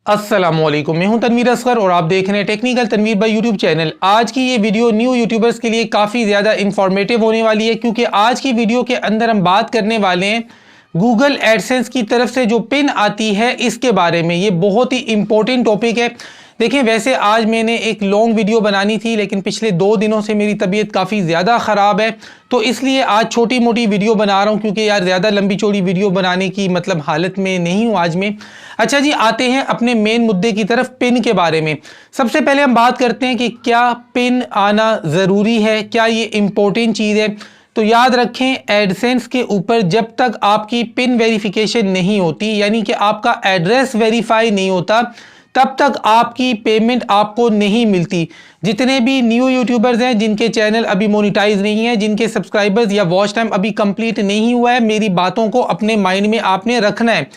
अस्सलामुअलैकुम, मैं हूं तनवीर असगर और आप देख रहे हैं technical Tanveer by YouTube channel. आज की ये वीडियो न्यू यूट्यूबर्स के लिए काफ़ी ज़्यादा इंफॉर्मेटिव होने वाली है, क्योंकि आज की वीडियो के अंदर हम बात करने वाले हैं गूगल एडसेंस की तरफ से जो पिन आती है इसके बारे में। ये बहुत ही इंपॉर्टेंट टॉपिक है। देखिए, वैसे आज मैंने एक लॉन्ग वीडियो बनानी थी, लेकिन पिछले 2 दिनों से मेरी तबीयत काफ़ी ज़्यादा ख़राब है, तो इसलिए आज छोटी मोटी वीडियो बना रहा हूँ, क्योंकि यार ज़्यादा लंबी चौड़ी वीडियो बनाने की हालत में नहीं हूँ आज में। अच्छा जी, आते हैं अपने मेन मुद्दे की तरफ, पिन के बारे में। सबसे पहले हम बात करते हैं कि क्या पिन आना ज़रूरी है, क्या ये इम्पोर्टेंट चीज़ है। तो याद रखें, एडसेंस के ऊपर जब तक आपकी पिन वेरिफिकेशन नहीं होती, यानी कि आपका एड्रेस वेरीफाई नहीं होता, तब तक आपकी पेमेंट आपको नहीं मिलती। जितने भी न्यू यूट्यूबर्स हैं जिनके चैनल अभी मोनेटाइज नहीं है, जिनके सब्सक्राइबर्स या वॉच टाइम अभी कंप्लीट नहीं हुआ है, मेरी बातों को अपने माइंड में आपने रखना है।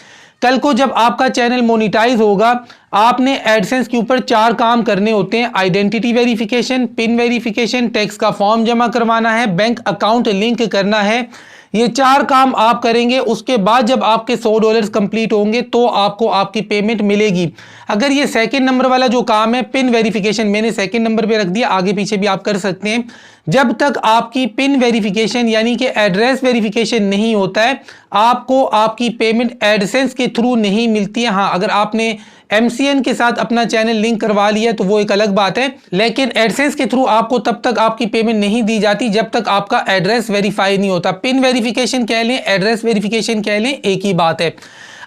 कल को जब आपका चैनल मोनेटाइज होगा, आपने एडसेंस के ऊपर 4 काम करने होते हैं: identity verification, pin verification, tax का फॉर्म जमा करवाना है, बैंक अकाउंट लिंक करना है। ये 4 काम आप करेंगे, उसके बाद जब आपके $100 कंप्लीट होंगे तो आपको आपकी पेमेंट मिलेगी। अगर ये सेकंड नंबर वाला जो काम है, पिन वेरिफिकेशन, मैंने सेकंड नंबर पे रख दिया, आगे पीछे भी आप कर सकते हैं। जब तक आपकी पिन वेरिफिकेशन यानी कि एड्रेस वेरिफिकेशन नहीं होता है, आपको आपकी पेमेंट एडसेंस के थ्रू नहीं मिलती है। हाँ, अगर आपने MCN के साथ अपना चैनल लिंक करवा लिया तो वो एक अलग बात है, लेकिन एडसेंस के थ्रू आपको तब तक आपकी पेमेंट नहीं दी जाती जब तक आपका एड्रेस वेरीफाई नहीं होता। पिन वेरिफिकेशन कह लें, एड्रेस वेरिफिकेशन कह लें, एक ही बात है।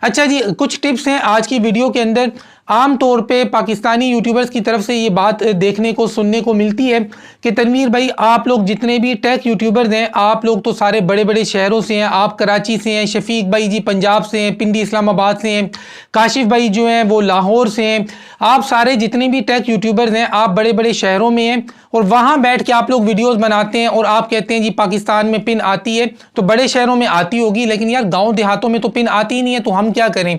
अच्छा जी, कुछ टिप्स हैं आज की वीडियो के अंदर। आम तौर पे पाकिस्तानी यूट्यूबर्स की तरफ से ये बात देखने को सुनने को मिलती है कि तनवीर भाई, आप लोग जितने भी टेक यूट्यूबर्स हैं, आप लोग तो सारे बड़े बड़े शहरों से हैं। आप कराची से हैं, शफीक भाई जी पंजाब से हैं, पिंडी इस्लामाबाद से हैं, काशिफ भाई जो हैं वो लाहौर से हैं। आप सारे जितने भी टेक यूट्यूबर्स हैं, आप बड़े बड़े शहरों में हैं और वहाँ बैठ के आप लोग वीडियोज़ बनाते हैं और आप कहते हैं जी पाकिस्तान में पिन आती है। तो बड़े शहरों में आती होगी, लेकिन यार गाँव देहातों में तो पिन आती ही नहीं है, तो हम क्या करें।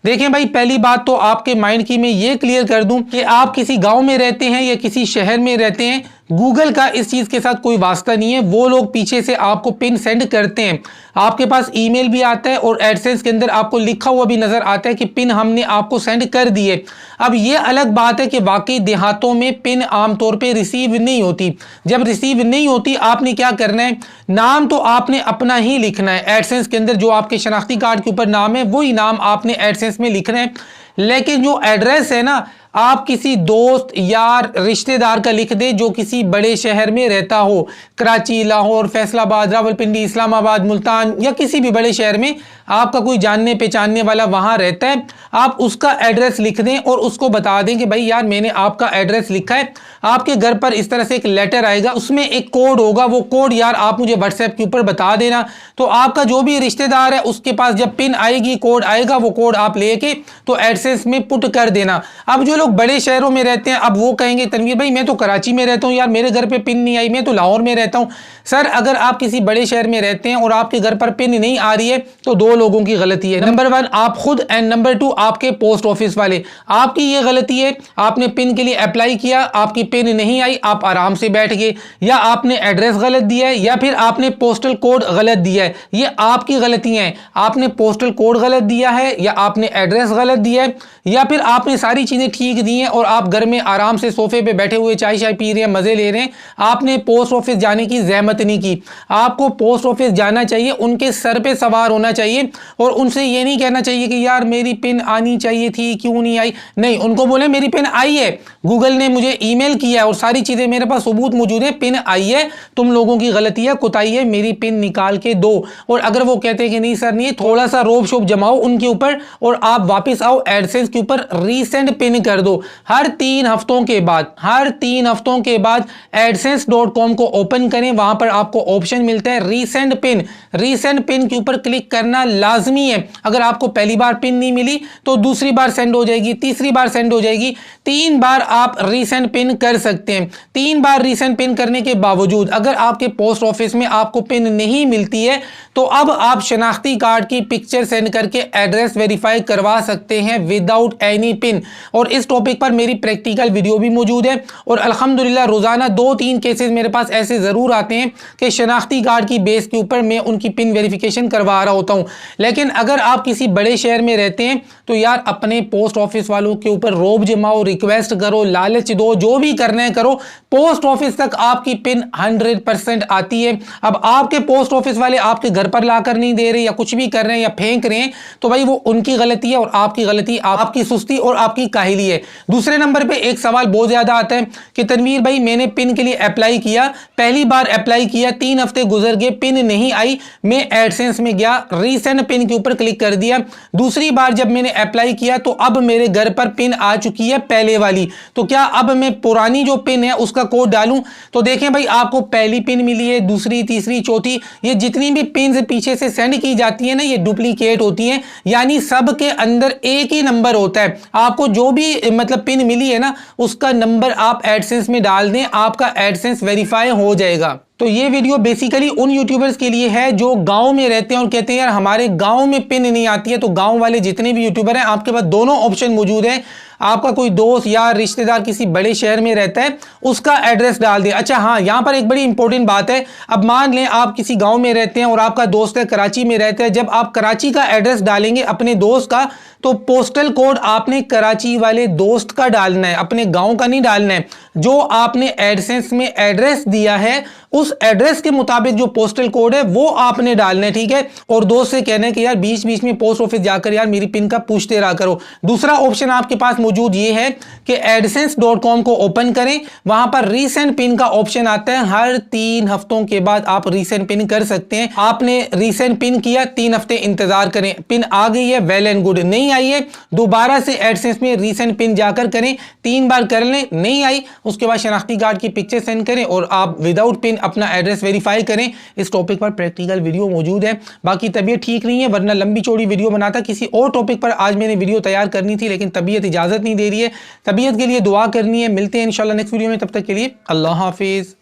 देखें भाई, पहली बात तो आपके माइंड की मैं ये क्लियर कर दूं कि आप किसी गांव में रहते हैं या किसी शहर में रहते हैं, गूगल का इस चीज़ के साथ कोई वास्ता नहीं है। वो लोग पीछे से आपको पिन सेंड करते हैं, आपके पास ईमेल भी आता है और एडसेंस के अंदर आपको लिखा हुआ भी नज़र आता है कि पिन हमने आपको सेंड कर दी है। अब ये अलग बात है कि वाकई देहातों में पिन आमतौर पे रिसीव नहीं होती। जब रिसीव नहीं होती, आपने क्या करना है, नाम तो आपने अपना ही लिखना है। एडसेंस के अंदर जो आपके शनाख्ती कार्ड के ऊपर नाम है, वही नाम आपने एडसेंस में लिखना है। लेकिन जो एड्रेस है ना, आप किसी दोस्त यार रिश्तेदार का लिख दे जो किसी बड़े शहर में रहता हो, कराची, लाहौर, फैसलाबाद, रावलपिंडी, इस्लामाबाद, मुल्तान या किसी भी बड़े शहर में आपका कोई जानने पहचानने वाला वहाँ रहता है। आप उसका एड्रेस लिख दें और उसको बता दें कि भाई यार, मैंने आपका एड्रेस लिखा है, आपके घर पर इस तरह से एक लेटर आएगा, उसमें एक कोड होगा, वो कोड यार आप मुझे व्हाट्सएप के ऊपर बता देना। तो आपका जो भी रिश्तेदार है उसके पास जब पिन आएगी, कोड आएगा, वो कोड आप लेके तो एडसेंस में पुट कर देना। अब जो लोग बड़े शहरों में रहते हैं, अब वो कहेंगे तनवीर भाई, मैं तो कराची में रहता हूँ यार, मेरे घर पे पिन नहीं आई, मैं तो लाहौर में रहता हूँ। सर, अगर आप किसी बड़े शहर में रहते हैं और आपके घर पर पिन नहीं आ रही है, तो 2 लोगों की गलती है। नंबर 1 आप खुद, एंड नंबर 2 आपके पोस्ट ऑफिस वाले। आपकी ये गलती है, आपने पिन के लिए अप्लाई किया, आपकी पिन नहीं आई, आप आराम से बैठ गए, या आपने एड्रेस गलत दिया है या फिर आपने पोस्टल कोड गलत दिया है। ये आपकी गलतियां हैं। आपने पोस्टल कोड गलत दिया है या आपने एड्रेस गलत दिया है या फिर आपने सारी चीजें ठीक दी हैं और आप घर में आराम से सोफे पे बैठे हुए चाय शाय पी रहे हैं, मजे ले रहे हैं। आपने पोस्ट ऑफिस जाने की जहमत नहीं की। आपको पोस्ट ऑफिस जाना चाहिए, उनके सर पे सवार होना चाहिए और उनसे ये नहीं कहना चाहिए कि यार मेरी पिन आनी चाहिए थी, क्यों नहीं आई। नहीं, उनको बोले मेरी पिन आई है, गूगल ने मुझे ईमेल किया है और सारी चीजें मेरे पास सबूत मौजूद है, पिन आई है, तुम लोगों की गलती है, कोताही है, मेरी पिन निकाल के दो। और अगर वो कहते हैं कि नहीं सर नहीं, थोड़ा सा रोब शोब जमाओ उनके ऊपर और आप वापस आओ, एडसेंस के ऊपर रीसेंड पिन कर दो। हर 3 हफ्तों के बाद adsense.com को ओपन करें, वहां पर आपको ऑप्शन मिलता है रीसेंड पिन। रीसेंड पिन के ऊपर क्लिक करना लाजमी है। अगर आपको पहली बार पिन नहीं मिली तो दूसरी बार सेंड हो जाएगी, तीसरी बार सेंड हो जाएगी, 3 बार आप रीसेंड पिन कर सकते हैं। 3 बार रीसेंड पिन करने के बावजूद अगर आपके पोस्ट ऑफिस में आपको पिन नहीं मिलती है, तो अब आप शनाख्ती कार्ड की पिक्चर सेंड करके एड्रेस वेरीफाई करवा सकते हैं विदाउट एनी पिन। और इस इस टॉपिक पर मेरी प्रैक्टिकल वीडियो भी मौजूद है और अल्हम्दुलिल्लाह रोजाना 2-3 केसेस मेरे पास ऐसे जरूर आते हैं कि शनाख्ती कार्ड की बेस के ऊपर मैं उनकी पिन वेरिफिकेशन करवा रहा होता हूं। लेकिन अगर आप किसी बड़े शहर में रहते हैं तो यार अपने पोस्ट ऑफिस वालों के ऊपर रोब जमाओ, रिक्वेस्ट करो, लालच दो, जो भी करना है करो, पोस्ट ऑफिस तक आपकी पिन 100% आती है। अब आपके पोस्ट ऑफिस वाले आपके घर पर लाकर नहीं दे रहे या कुछ भी कर रहे हैं या फेंक रहे हैं तो भाई वो उनकी गलती है और आपकी गलती, आपकी सुस्ती और आपकी काहिली है। दूसरे नंबर पे एक सवाल बहुत ज्यादा आता है कि तनवीर भाई मैंने पिन के लिए अप्लाई किया, पहली बार अप्लाई किया, 3 हफ्ते गुजर गए, पिन नहीं आई, मैं एडसेंस में गया, रीसेंट पिन के ऊपर क्लिक कर दिया, दूसरी बार जब मैंने अप्लाई किया तो अब मेरे घर पर पिन आ चुकी है पहले वाली, तो क्या अब मैं पुरानी जो पिन है उसका कोड डालूं? तो देखें भाई आपको पहली पिन मिली है, दूसरी, तीसरी, चौथी, ये जितनी भी पिन पीछे से सेंड की जाती है ना ये डुप्लीकेट होती हैं, यानी सब के अंदर एक ही नंबर होता है। आपको जो भी मतलब पिन मिली है ना उसका नंबर आप एडसेंस में डाल दें, आपका एडसेंस वेरीफाई हो जाएगा। तो ये वीडियो बेसिकली उन यूट्यूबर्स के लिए है जो गांव में रहते हैं और कहते हैं यार हमारे गांव में पिन नहीं आती है। तो गांव वाले जितने भी यूट्यूबर हैं आपके पास दोनों ऑप्शन मौजूद है। आपका कोई दोस्त या रिश्तेदार किसी बड़े शहर में रहता है उसका एड्रेस डाल दें। अच्छा हाँ, यहां पर एक बड़ी इंपॉर्टेंट बात है, अब मान लें आप किसी गांव में रहते हैं और आपका दोस्त है कराची में रहता है, जब आप कराची का एड्रेस डालेंगे अपने दोस्त का तो पोस्टल कोड आपने कराची वाले दोस्त का डालना है, अपने गांव का नहीं डालना है। जो आपने एडसेंस में एड्रेस दिया है उस एड्रेस के मुताबिक जो पोस्टल कोड है वो आपने डालना है, ठीक है। और दोस्त से कहना है कि यार बीच बीच में पोस्ट ऑफिस जाकर यार मेरी पिन का पूछते रहा करो। दूसरा ऑप्शन आपके पास मौजूद ये है कि adsense.com को ओपन करें, वहां पर रीसेंट पिन का ऑप्शन आता है, हर 3 हफ्तों के बाद आप रीसेंट पिन कर सकते हैं। आपने रीसेंट पिन किया, 3 हफ्ते इंतजार करें, पिन आ गई है वेल एंड गुड, नहीं आई है दोबारा से एडसेंस में रीसेंट पिन जाकर करें, 3 बार कर लें, नहीं आई उसके बाद शनाख्ती कार्ड की पिक्चर सेंड करें और आप विदाउट पिन अपना एड्रेस वेरीफाई करें। इस टॉपिक पर प्रैक्टिकल वीडियो मौजूद है। बाकी तबीयत ठीक नहीं है वरना लंबी चौड़ी वीडियो बनाता, किसी और टॉपिक पर आज मैंने वीडियो तैयार करनी थी लेकिन तबीयत इजाजत नहीं दे रही है। तबीयत के लिए दुआ करनी है। मिलते हैं इंशाल्लाह नेक्स्ट वीडियो में, तब तक के लिए अल्लाह हाफिज।